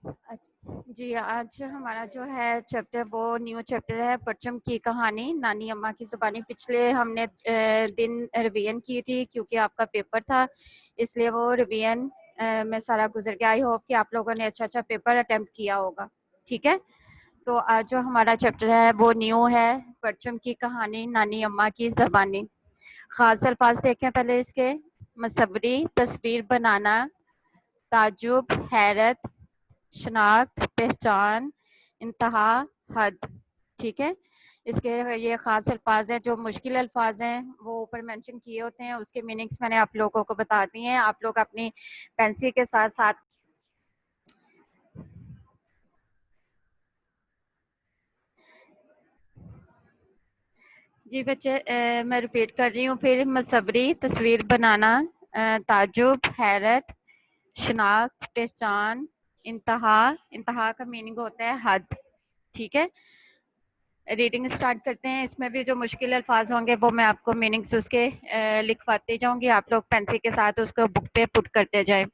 जी, आज हमारा जो है चैप्टर वो न्यू चैप्टर है परचम की कहानी नानी अम्मा की ज़ुबानी। पिछले हमने दिन रिवीजन की थी क्योंकि आपका पेपर था, इसलिए वो रिवीजन में सारा गुजर गया। आई होप कि आप लोगों ने अच्छा पेपर अटेम्प्ट किया होगा। ठीक है, तो आज जो हमारा चैप्टर है वो न्यू है परचम की कहानी नानी अम्मा की ज़ुबानी। खास अल्फाज देखें पहले इसके। मसवरी, तस्वीर बनाना, ताजुब, हैरत, शनाख्त, पहचान, इंतहा, हद। ठीक है, इसके ये ख़ास अल्फाज हैं। जो मुश्किल अल्फाज हैं वो ऊपर मेंशन किए होते हैं, उसके मीनिंग्स मैंने आप लोगों को बता दिए हैं। आप लोग अपनी पेंसिल के साथ साथ जी बच्चे, मैं रिपीट कर रही हूँ फिर। मसवरी, तस्वीर बनाना, ताजुब, हैरत, शनाख्त, पहचान, इंतहा। इंतहा का मीनिंग होता है हद। ठीक है, रीडिंग स्टार्ट करते हैं। इसमें भी जो मुश्किल अल्फाज होंगे वो मैं आपको मीनिंग्स उसके लिखवाते जाऊंगी, आप लोग पेंसिल के साथ उसको बुक पे पुट करते जाएं।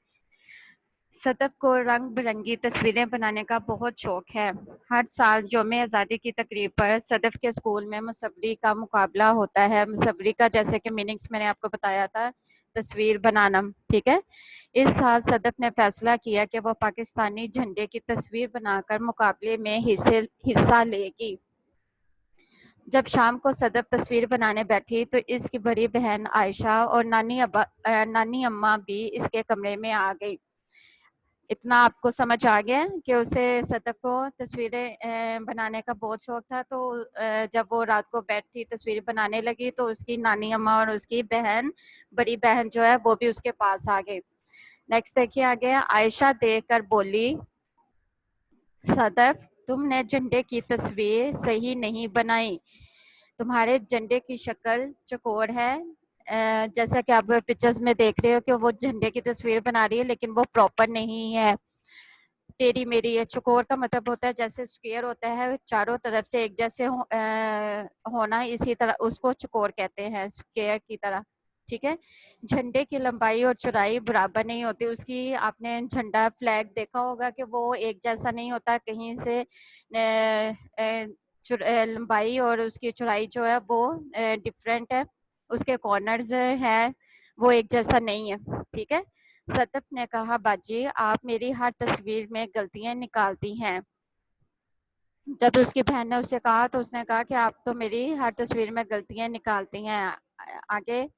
सदफ को रंग बिरंगी तस्वीरें बनाने का बहुत शौक है। हर साल यौम आज़ादी की तकरीब पर सदफ के स्कूल में मुसव्वरी का मुकाबला होता है। मुसव्वरी का जैसे कि मीनिंग्स मैंने आपको बताया था, तस्वीर बनाना। ठीक है, इस साल सदफ ने फैसला किया कि वो पाकिस्तानी झंडे की तस्वीर बनाकर मुकाबले में हिस्सा लेगी। जब शाम को सदफ तस्वीर बनाने बैठी तो इसकी बड़ी बहन आयशा और नानी अम्मा भी इसके कमरे में आ गई। इतना आपको समझ आ गया कि उसे सदफ को तस्वीरें बनाने का बहुत शौक था। तो जब वो रात को बैठी तस्वीर बनाने लगी तो उसकी नानी अम्मा और उसकी बहन, बड़ी बहन जो है, वो भी उसके पास आ गई। नेक्स्ट देखिए आगे। आयशा देखकर बोली, सदफ, तुमने झंडे की तस्वीर सही नहीं बनाई। तुम्हारे झंडे की शक्ल चौकोर है। जैसा कि आप पिक्चर्स में देख रहे हो कि वो झंडे की तस्वीर बना रही है, लेकिन वो प्रॉपर नहीं है, तेरी मेरी है। चौकोर का मतलब होता है जैसे स्क्वायर होता है चारों तरफ से एक जैसे होना, इसी तरह उसको चौकोर कहते हैं, स्क्वायर की तरह। ठीक है, झंडे की लंबाई और चौड़ाई बराबर नहीं होती उसकी। आपने झंडा फ्लैग देखा होगा कि वो एक जैसा नहीं होता, कहीं से लंबाई और उसकी चौड़ाई जो है वो डिफरेंट है, उसके कॉर्नर्स हैं वो एक जैसा नहीं है। ठीक है, सदफ ने कहा, बाजी आप मेरी हर तस्वीर में गलतियां निकालती हैं। जब उसकी बहन ने उससे कहा तो उसने कहा कि आप तो मेरी हर तस्वीर में गलतियां निकालती हैं। आगे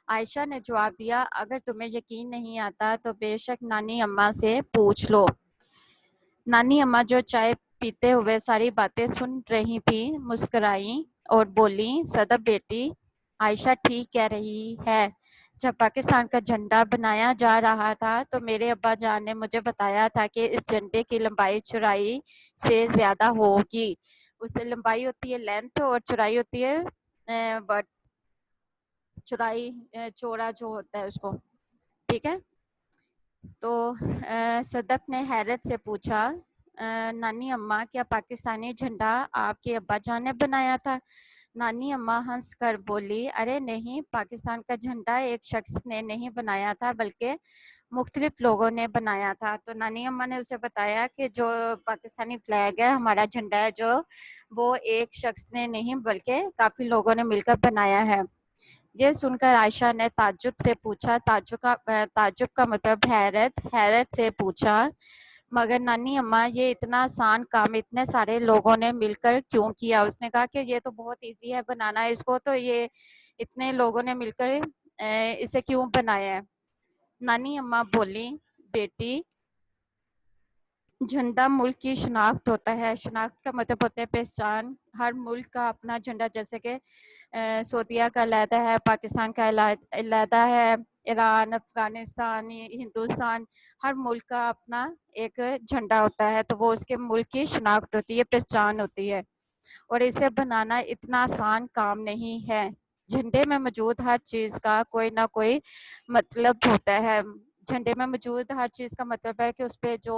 आयशा ने जवाब दिया, अगर तुम्हें यकीन नहीं आता तो बेशक नानी अम्मा से पूछ लो। नानी अम्मा जो चाय पीते हुए सारी बातें सुन रही थी, मुस्कुराई और बोली, सदफ बेटी, आयशा ठीक कह रही है। जब पाकिस्तान का झंडा बनाया जा रहा था तो मेरे अब्बा जान ने मुझे बताया था कि इस झंडे की लंबाई चौड़ाई से ज्यादा होगी। उससे लंबाई होती है लेंथ और चौड़ाई होती है बट चौड़ाई, चौड़ा जो होता है उसको। ठीक है, तो सदफ ने हैरत से पूछा, नानी अम्मा, क्या पाकिस्तानी झंडा आपके अब्बा जान ने बनाया था? नानी अम्मा हंस कर बोली, अरे नहीं, पाकिस्तान का झंडा एक शख्स ने नहीं बनाया था बल्कि मुख्तलिफ लोगों ने बनाया था। तो नानी अम्मा ने उसे बताया कि जो पाकिस्तानी फ्लैग है, हमारा झंडा है जो, वो एक शख्स ने नहीं बल्कि काफ़ी लोगों ने मिलकर बनाया है। ये सुनकर आयशा ने ताज्जुब से पूछा, ताज्जुब का मतलब हैरत। हैरत से पूछा, मगर नानी अम्मा, ये इतना आसान काम इतने सारे लोगों ने मिलकर क्यों किया? उसने कहा कि ये तो बहुत इजी है बनाना, इसको तो ये इतने लोगों ने मिलकर इसे क्यों बनाया है? नानी अम्मा बोली, बेटी, झंडा मुल्क की शनाख्त होता है। शनाख्त का मतलब होता है पहचान। हर मुल्क का अपना झंडा, जैसे कि सऊदीया का अलहदा है, पाकिस्तान का अलहदा है, ईरान, अफगानिस्तान, हिंदुस्तान, हर मुल्क का अपना एक झंडा होता है। तो वो उसके मुल्क की शनाख्त होती है, पहचान होती है, और इसे बनाना इतना आसान काम नहीं है। झंडे में मौजूद हर चीज का कोई ना कोई मतलब होता है। झंडे में मौजूद हर चीज का मतलब है कि उस पे जो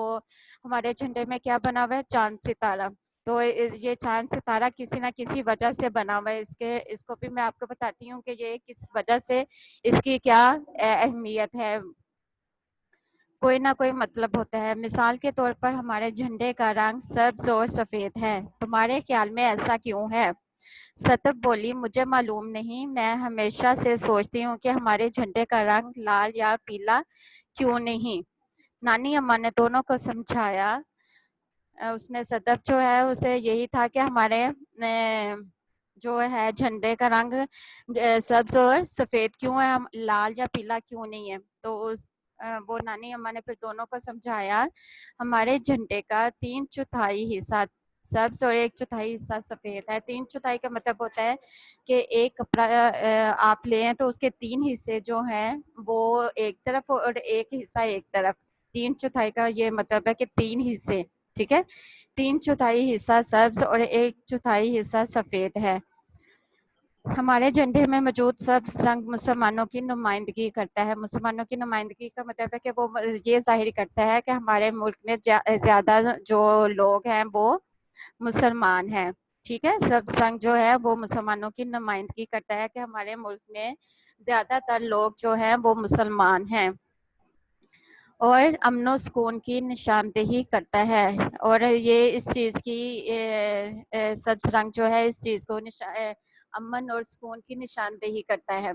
हमारे झंडे में क्या बना हुआ है, चांद सितारा। तो ये चांद सितारा किसी ना किसी वजह से बना हुआ है। इसको भी मैं आपको बताती हूँ कि ये किस वजह से, इसकी क्या अहमियत है। कोई ना कोई मतलब होता है। मिसाल के तौर पर हमारे झंडे का रंग सब्ज और सफेद है, तुम्हारे ख्याल में ऐसा क्यों है? सतप बोली, मुझे मालूम नहीं, मैं हमेशा से सोचती हूँ कि हमारे झंडे का रंग लाल या पीला क्यों नहीं। नानी अम्मा ने दोनों को समझाया। उसने सतप जो है उसे यही था कि हमारे जो है झंडे का रंग सब्ज और सफेद क्यों है, हम लाल या पीला क्यों नहीं है। तो वो नानी अम्मा ने फिर दोनों को समझाया, हमारे झंडे का 3/4 हिस्सा सब्ज और 1/4 हिस्सा सफेद है। 3/4 का मतलब होता है कि एक कपड़ा आप लें तो उसके 3 हिस्से जो हैं वो एक तरफ और एक हिस्सा एक तरफ। 3/4 का ये मतलब है कि 3 हिस्से, ठीक है। 3/4 हिस्सा सब्ज और 1/4 हिस्सा सफेद है। हमारे झंडे में मौजूद सब्ज रंग मुसलमानों की नुमाइंदगी करता है। मुसलमानों की नुमाइंदगी का मतलब है कि वो ये जाहिर करता है कि हमारे मुल्क में ज्यादा जो लोग हैं वो मुसलमान हैं, ठीक है। सब्ज रंग जो है वो मुसलमानों की नुमाइंदगी करता है कि हमारे मुल्क में ज्यादातर लोग जो हैं वो मुसलमान हैं, और अमन और सुकून की निशानदेही करता है। और ये इस चीज़ की सब्ज रंग जो है इस चीज़ को अमन और सुकून की निशानदेही करता है।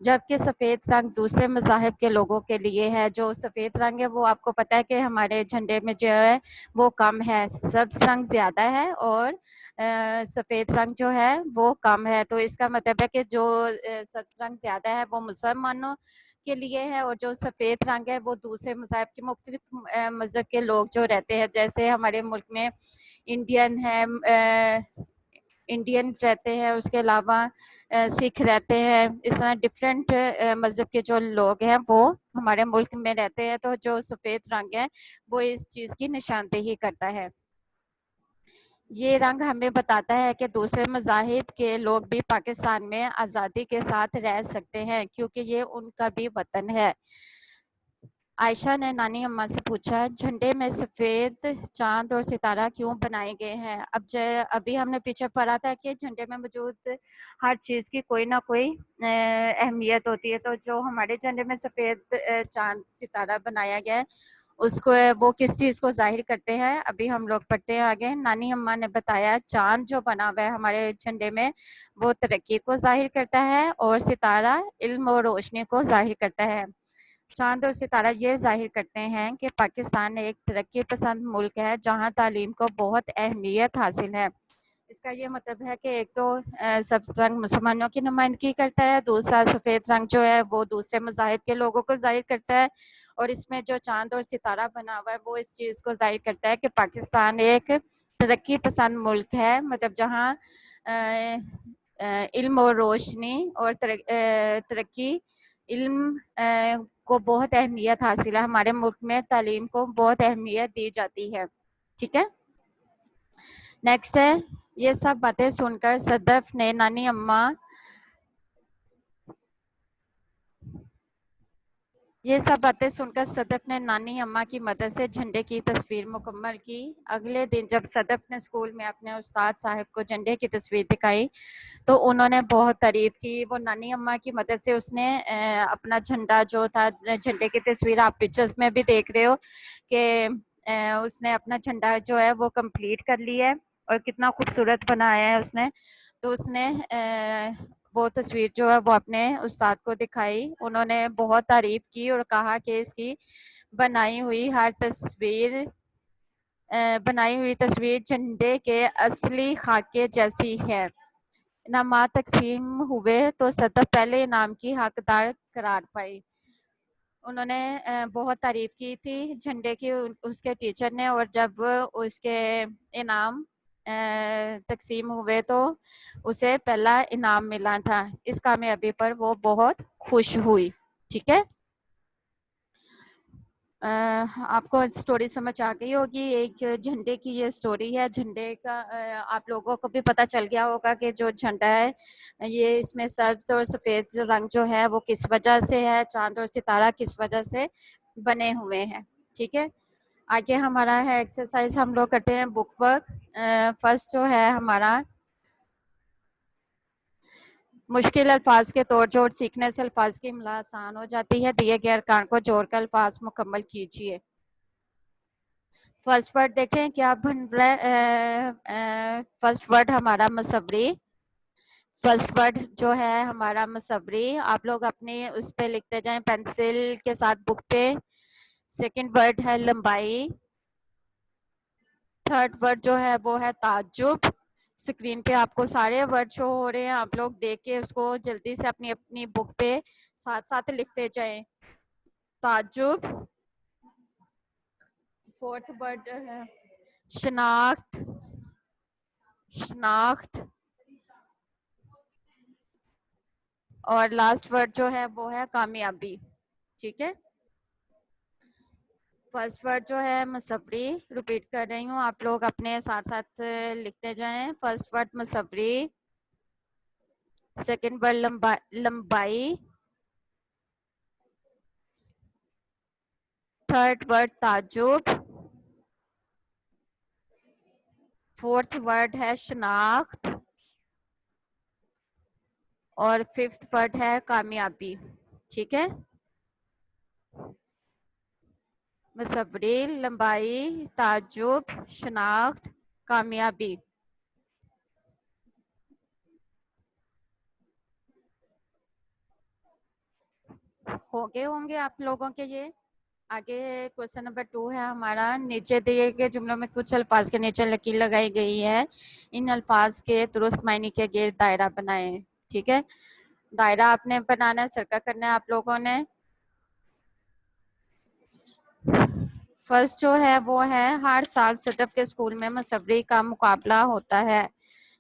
जबकि सफ़ेद रंग दूसरे मज़ाहिब के लोगों के लिए है। जो सफ़ेद रंग है वो आपको पता है कि हमारे झंडे में जो है वो कम है, सब्ज रंग ज़्यादा है और सफ़ेद रंग जो है वो कम है। तो इसका मतलब है कि जो सब्ज रंग ज़्यादा है वो मुसलमानों के लिए है, और जो सफ़ेद रंग है वो दूसरे मज़हब के मुख्तलिफ मज़हब के लोग जो रहते हैं, जैसे हमारे मुल्क में इंडियन है, इंडियन रहते हैं, उसके अलावा सिख रहते हैं। इस तरह डिफरेंट मज़हब के जो लोग हैं वो हमारे मुल्क में रहते हैं। तो जो सफ़ेद रंग है वो इस चीज़ की निशानदेही करता है। ये रंग हमें बताता है कि दूसरे मज़ाहिब के लोग भी पाकिस्तान में आज़ादी के साथ रह सकते हैं, क्योंकि ये उनका भी वतन है। आयशा ने नानी अम्मा से पूछा, झंडे में सफ़ेद चांद और सितारा क्यों बनाए गए हैं? अभी हमने पीछे पढ़ा था कि झंडे में मौजूद हर चीज़ की कोई ना कोई अहमियत होती है। तो जो हमारे झंडे में सफ़ेद चांद सितारा बनाया गया है उसको वो किस चीज़ को जाहिर करते हैं, अभी हम लोग पढ़ते हैं आगे। नानी अम्मा ने बताया, चांद जो बना हुआ है हमारे झंडे में वो तरक्की को जाहिर करता है, और सितारा इल्म और रोशनी को जाहिर करता है। चांद और सितारा ये जाहिर करते हैं कि पाकिस्तान एक तरक्की पसंद मुल्क है जहाँ तालीम को बहुत अहमियत हासिल है। इसका ये मतलब है कि एक तो सब्ज रंग मुसलमानों की नुमाइंदगी करता है, दूसरा सफ़ेद रंग जो है वो दूसरे मज़ाहिब के लोगों को जाहिर करता है, और इसमें जो चांद और सितारा बना हुआ है वो इस चीज़ को जाहिर करता है कि पाकिस्तान एक तरक्की पसंद मुल्क है, मतलब जहाँ इल्म और रोशनी और तरक्की इल्म को बहुत अहमियत हासिल है। हमारे मुल्क में तालीम को बहुत अहमियत दी जाती है, ठीक है। नेक्स्ट है, ये सब बातें सुनकर सदफ ने नानी अम्मा ये सब बातें सुनकर सदफ ने नानी अम्मा की मदद से झंडे की तस्वीर मुकम्मल की। अगले दिन जब सदफ ने स्कूल में अपने उस्ताद साहब को झंडे की तस्वीर दिखाई तो उन्होंने बहुत तारीफ की। वो नानी अम्मा की मदद से उसने अपना झंडा जो था, झंडे की तस्वीर आप पिक्चर्स में भी देख रहे हो कि उसने अपना झंडा जो है वो कंप्लीट कर लिया है, और कितना खूबसूरत बनाया है उसने। तो उसने वो तस्वीर जो है वो अपने उस्ताद को दिखाई। उन्होंने बहुत तारीफ की और कहा कि इसकी बनाई हुई हर तस्वीर बनाई हुई तस्वीर झंडे के असली खाके जैसी है। इनामात तकसीम हुए तो सदफ पहले इनाम की हकदार करार पाई। उन्होंने बहुत तारीफ की थी झंडे की उसके टीचर ने, और जब उसके इनाम तकसीम हुए तो उसे पहला इनाम मिला था। इस कामयाबी पर वो बहुत खुश हुई, ठीक है। आपको स्टोरी समझ आ गई होगी। एक झंडे की ये स्टोरी है। झंडे का आप लोगों को भी पता चल गया होगा कि जो झंडा है ये इसमें सब्ज और सफ़ेद रंग जो है वो किस वजह से है, चांद और सितारा किस वजह से बने हुए हैं, ठीक है। आगे हमारा है एक्सरसाइज, हम लोग करते हैं बुक वर्क। फर्स्ट जो है हमारा मुश्किल अल्फाज के तोड़ जोड़ सीखने से अल्फाज की इमला आसान हो जाती है। दिए गए अरकान को जोड़कर अल्फाज मुकम्मल कीजिए। फर्स्ट वर्ड देखें क्या बन रहा है। फर्स्ट वर्ड हमारा मसवरी। फर्स्ट वर्ड जो है हमारा मसवरी, आप लोग अपने उस पे लिखते जाएं पेंसिल के साथ बुक पे। सेकंड वर्ड है लंबाई। थर्ड वर्ड जो है वो है ताज्जुब। स्क्रीन पे आपको सारे वर्ड शो हो रहे हैं, आप लोग देख के उसको जल्दी से अपनी अपनी बुक पे साथ साथ लिखते जाएं। ताज्जुब। फोर्थ वर्ड है शनाख्त। शनाख्त। और लास्ट वर्ड जो है वो है कामयाबी। ठीक है। फर्स्ट वर्ड जो है मसबरी, रिपीट कर रही हूँ, आप लोग अपने साथ साथ लिखते जाएं। फर्स्ट वर्ड मसबरी। सेकंड वर्ड लंबाई। थर्ड वर्ड ताजुब। फोर्थ वर्ड है शनाख्त। और फिफ्थ वर्ड है कामयाबी। ठीक है। मसबरी, लंबाई, ताजुब, शनाख्त, कामयाबी। हो गए होंगे आप लोगों के ये। आगे क्वेश्चन नंबर 2 है हमारा। नीचे दिए गए जुमलों में कुछ अल्फाज के नीचे लकीर लगाई गई है, इन अल्फाज के दुरुस्त मायने के गिर्द दायरा बनाएं। ठीक है। दायरा आपने बनाना है, सर्कल करना है आप लोगों ने। फर्स्ट जो है वो है हर साल सदफ के स्कूल में मसवरी का मुकाबला होता है।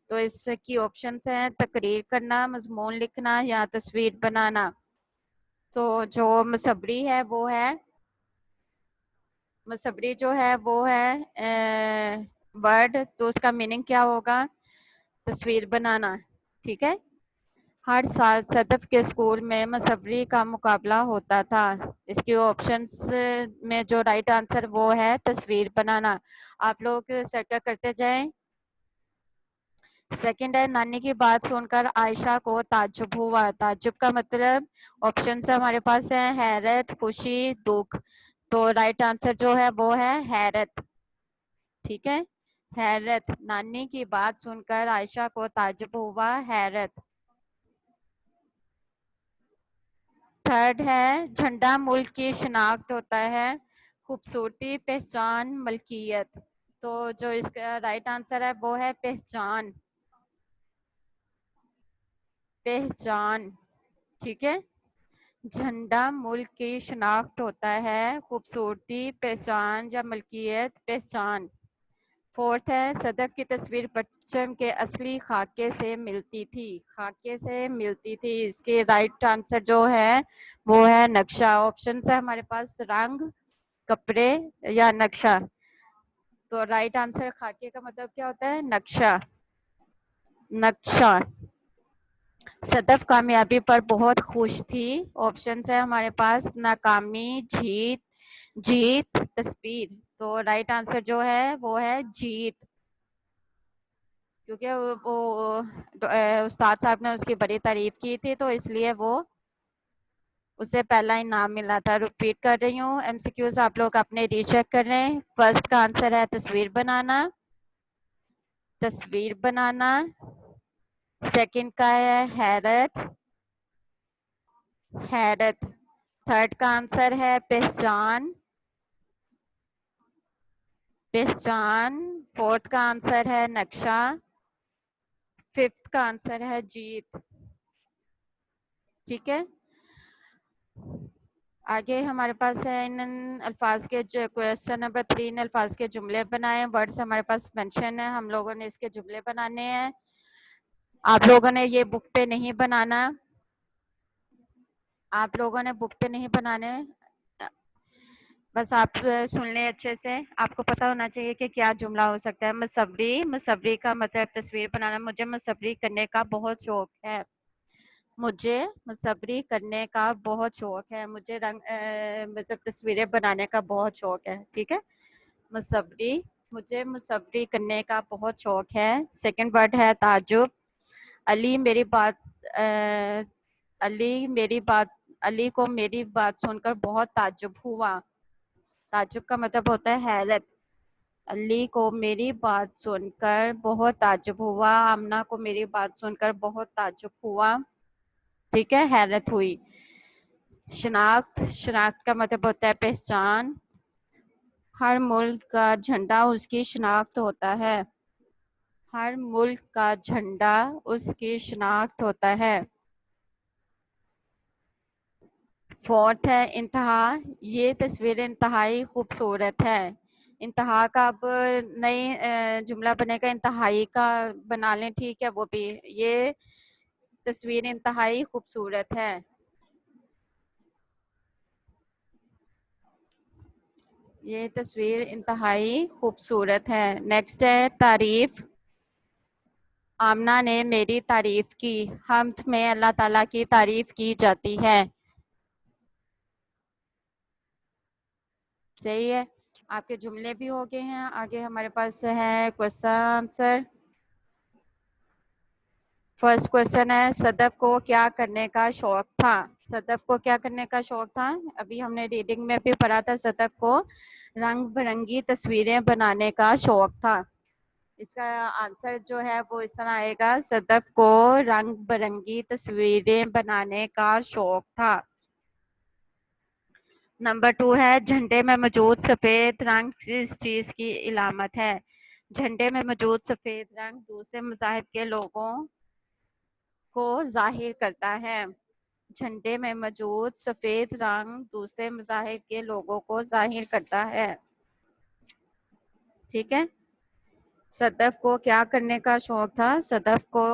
तो इसकी ऑप्शंस हैं तकरीर करना, मजमून लिखना या तस्वीर बनाना। तो जो मसवरी है वो है, मसवरी जो है वो है वर्ड, तो उसका मीनिंग क्या होगा? तस्वीर बनाना। ठीक है। हर साल सदफ के स्कूल में मसवरी का मुकाबला होता था। इसके ऑप्शंस में जो राइट आंसर वो है तस्वीर बनाना। आप लोग सर्कल करते जाएं। सेकंड है नानी की बात सुनकर आयशा को ताज्जुब हुआ। ताज्जुब का मतलब ऑप्शन हमारे पास है हैरत, खुशी, दुख। तो राइट आंसर जो है वो है हैरत। ठीक है। हैरत, नानी की बात सुनकर आयशा को ताज्जुब हुआ, हैरत। थर्ड है झंडा मुल्क की शिनाख्त होता है, खूबसूरती, पहचान, मलकियत। तो जो इसका राइट आंसर है वो है पहचान। पहचान। ठीक है। झंडा मुल्क की शिनाख्त होता है, खूबसूरती, पहचान या मलकियत, पहचान। फोर्थ है सदफ की तस्वीर पश्चिम के असली खाके से मिलती थी। खाके से मिलती थी, इसके राइट आंसर जो है वो है नक्शा। ऑप्शन है हमारे पास रंग, कपड़े या नक्शा। तो राइट आंसर खाके का मतलब क्या होता है? नक्शा। नक्शा। सदफ कामयाबी पर बहुत खुश थी। ऑप्शन है हमारे पास नाकामी, जीत, जीत, तस्वीर। तो राइट आंसर जो है वो है जीत, क्योंकि वो उस्ताद साहब ने उसकी बड़ी तारीफ की थी तो इसलिए वो उसे पहला इनाम मिला था। रिपीट कर रही हूँ, एमसीक्यूज आप लोग अपने रीचेक कर रहे हैं। फर्स्ट का आंसर है तस्वीर बनाना। तस्वीर बनाना। सेकंड का है हैरत। हैरत। थर्ड का आंसर है पहचान। पहचान। फोर्थ का आंसर है नक्शा। फिफ्थ का आंसर है जीत। ठीक है। आगे हमारे पास है इन अल्फाज के क्वेश्चन नंबर 3, अल्फाज के जुमले बनाए। वर्ड्स हमारे पास मेंशन है, हम लोगों ने इसके जुमले बनाने हैं। आप लोगों ने ये बुक पे नहीं बनाना, आप लोगों ने बुक पे नहीं बनाने, बस आप सुन लें अच्छे से। आपको पता होना चाहिए कि क्या जुमला हो सकता है। मसवरी, मसवरी का मतलब तस्वीर बनाना। मुझे मसवरी करने का बहुत शौक है। मुझे मसवरी करने का बहुत शौक है। मुझे रंग मतलब तस्वीरें बनाने का बहुत शौक है। ठीक है। मसवरी, मुझे मसवरी करने का बहुत शौक है। सेकंड वर्ड है ताजुब। अली मेरी बात अली को मेरी बात सुनकर बहुत ताज्जुब हुआ। ताज्जुब का मतलब होता है हैरत। अली को मेरी बात सुनकर बहुत ताज्जुब हुआ। आमना को मेरी बात सुनकर बहुत ताज्जुब हुआ। ठीक है, हैरत हुई। शनाख्त, शनाख्त का मतलब होता है पहचान। हर मुल्क का झंडा उसकी शनाख्त होता है। हर मुल्क का झंडा उसकी शनाख्त होता है। फोर्थ है इंतहा। ये तस्वीर इंतहाई खूबसूरत है। इंतहा का अब नई जुमला बनेगा, इंतहाई का बना लें, ठीक है। वो भी, ये तस्वीर इंतहाई खूबसूरत है। ये तस्वीर इंतहाई खूबसूरत है। नेक्स्ट है तारीफ। आमना ने मेरी तारीफ की। हम्द में अल्लाह ताला की तारीफ की जाती है। सही है। आपके जुमले भी हो गए हैं। आगे हमारे पास है क्वेश्चन आंसर। फर्स्ट क्वेश्चन है, सदफ को क्या करने का शौक था? सदफ को क्या करने का शौक था? अभी हमने रीडिंग में भी पढ़ा था, सदफ को रंग बिरंगी तस्वीरें बनाने का शौक था। इसका आंसर जो है वो इस तरह आएगा, सदफ को रंग बिरंगी तस्वीरें बनाने का शौक था। नंबर 2 है, झंडे में मौजूद सफेद रंग किस चीज की इलामत है? झंडे में मौजूद सफेद रंग दूसरे मज़ाहिब के लोगों को जाहिर करता है। झंडे में मौजूद सफेद रंग दूसरे मज़ाहिब के लोगों को जाहिर करता है। ठीक है। सदफ को क्या करने का शौक था? सदफ को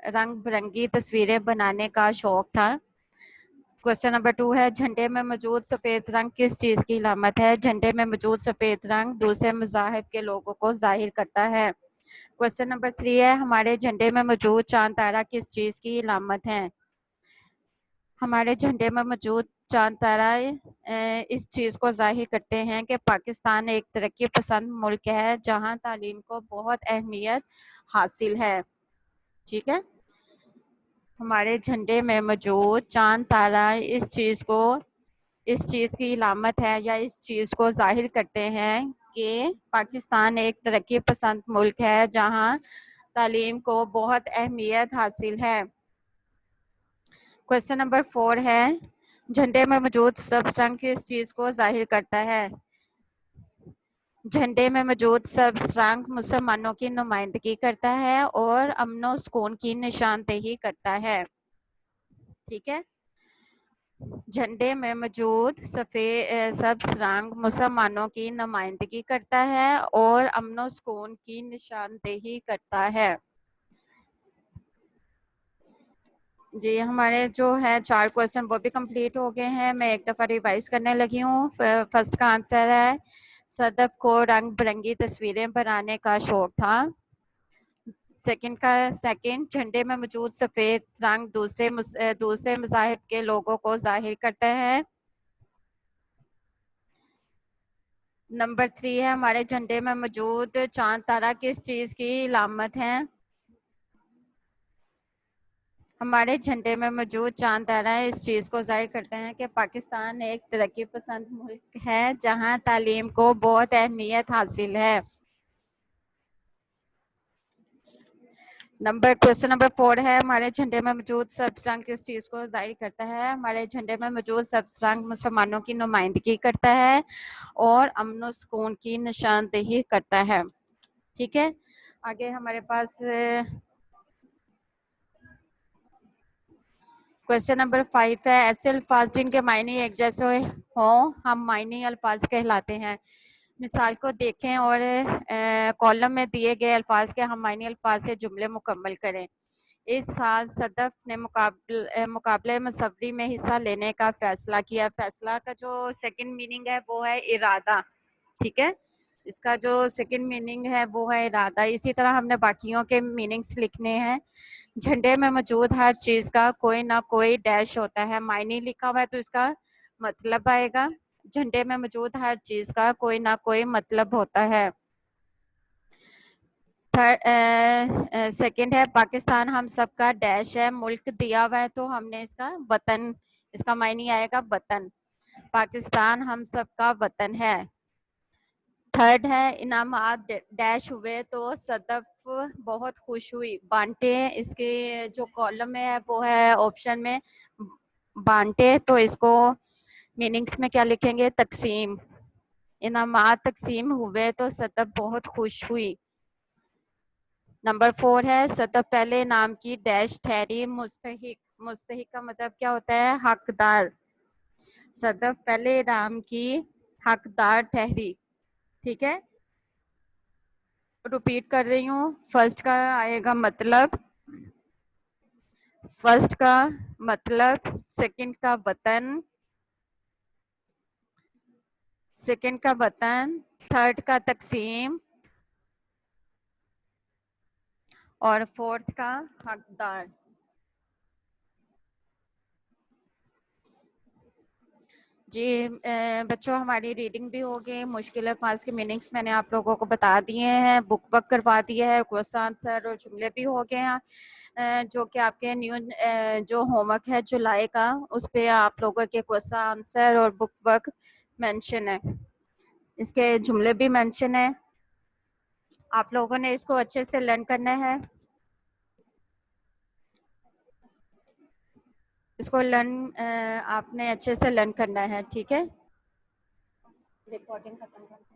रंग बिरंगी तस्वीरें बनाने का शौक था। क्वेश्चन नंबर 2 है, झंडे में मौजूद सफेद रंग किस चीज की इलामत है? झंडे में मौजूद सफेद रंग दूसरे मज़ाहिब के लोगों को जाहिर करता है। क्वेश्चन नंबर 3 है, हमारे झंडे में मौजूद चांद तारा किस चीज की इलामत है? हमारे झंडे में मौजूद चांद तारा इस चीज को जाहिर करते हैं कि पाकिस्तान एक तरक्की पसंद मुल्क है जहां तालीम को बहुत अहमियत हासिल है। ठीक है। हमारे झंडे में मौजूद चांद तारा इस चीज की इलामत है या इस चीज को जाहिर करते हैं कि पाकिस्तान एक तरक्की पसंद मुल्क है जहां तालीम को बहुत अहमियत हासिल है। क्वेश्चन नंबर 4 है, झंडे में मौजूद सब्ज रंग किस चीज को जाहिर करता है? झंडे में मौजूद सब्ज रंग मुसलमानों की नुमाइंदगी करता है और अमन व सुकून की निशानदेही करता है। ठीक है। झंडे में मौजूद सफेद सब्ज रंग मुसलमानों की नुमाइंदगी करता है और अमन व सुकून की निशानदेही करता है। जी, हमारे जो है 4 क्वेश्चन वो भी कंप्लीट हो गए हैं। मैं एक दफ़ा रिवाइज करने लगी हूँ। फर्स्ट का आंसर है, सदफ को रंग बिरंगी तस्वीरें बनाने का शौक था। सेकंड, झंडे में मौजूद सफ़ेद रंग दूसरे मज़ाहिब के लोगों को जाहिर करता है। नंबर 3 है, हमारे झंडे में मौजूद चांद तारा किस चीज़ की इलामत है? हमारे झंडे में मौजूद चांद तारा इस चीज़ को जाहिर करते हैं कि पाकिस्तान एक तरक्की पसंद मुल्क है जहां तालीम को बहुत अहमियत हासिल है। क्वेश्चन नंबर 4 है, हमारे झंडे में मौजूद सब्ज रंग किस चीज़ को जाहिर करता है? हमारे झंडे में मौजूद सब्ज रंग मुसलमानों की नुमाइंदगी करता है और अमन व सुकून की निशानदेही करता है। ठीक है। आगे हमारे पास क्वेश्चन नंबर 5 है, ऐसे अल्फाज जिनके मायने एक जैसे हों हम मायने अल्फाज कहलाते हैं। मिसाल को देखें और कॉलम में दिए गए अल्फाज के हम मायने अल्फाज से जुमले मुकम्मल करें। इस साल सदफ ने मुकाबले मुसव्वरी में हिस्सा लेने का फैसला किया। फैसला का जो सेकंड मीनिंग है वो है इरादा। ठीक है। इसका जो सेकंड मीनिंग है वो है इरादा। इसी तरह हमने बाकियों के मीनिंग्स लिखने हैं। झंडे में मौजूद हर चीज का कोई ना कोई डैश होता है। मायने लिखा हुआ है तो इसका मतलब आएगा। झंडे में मौजूद हर चीज का कोई ना कोई मतलब होता है। थर्ड सेकंड है पाकिस्तान हम सबका डैश है, मुल्क दिया हुआ है तो हमने इसका वतन, इसका मायने आएगा वतन। पाकिस्तान हम सबका वतन है। थर्ड है इनामात डैश हुए तो सदफ बहुत खुश हुई, बांटे, इसके जो कॉलम में है वो है ऑप्शन में बांटे, तो इसको मीनिंग्स में क्या लिखेंगे, तकसीम। इनामात तकसीम हुए तो सदफ बहुत खुश हुई। नंबर 4 है सदफ पहले नाम की डैश ठहरी मुस्तहिक। मुस्तहिक का मतलब क्या होता है, हकदार। सदफ पहले नाम की हकदार ठहरी। ठीक है, रिपीट कर रही हूँ। फर्स्ट का आएगा मतलब, फर्स्ट का मतलब, सेकंड का वतन, सेकंड का वतन, थर्ड का तकसीम और फोर्थ का हकदार। जी बच्चों हमारी रीडिंग भी हो गई, मुश्किल अल्फाज के मीनिंग्स मैंने आप लोगों को बता दिए हैं, बुक वर्क करवा दिया है, क्वेश्चन आंसर और जुमले भी हो गए हैं। जो कि आपके न्यू जो होमवर्क है जुलाई का, उस पे आप लोगों के क्वेश्चन आंसर और बुक वर्क मेंशन है, इसके जुमले भी मेंशन है। आप लोगों ने इसको अच्छे से लर्न करना है, इसको लर्न आपने अच्छे से लर्न करना है। ठीक है, रिकॉर्डिंग खत्म कर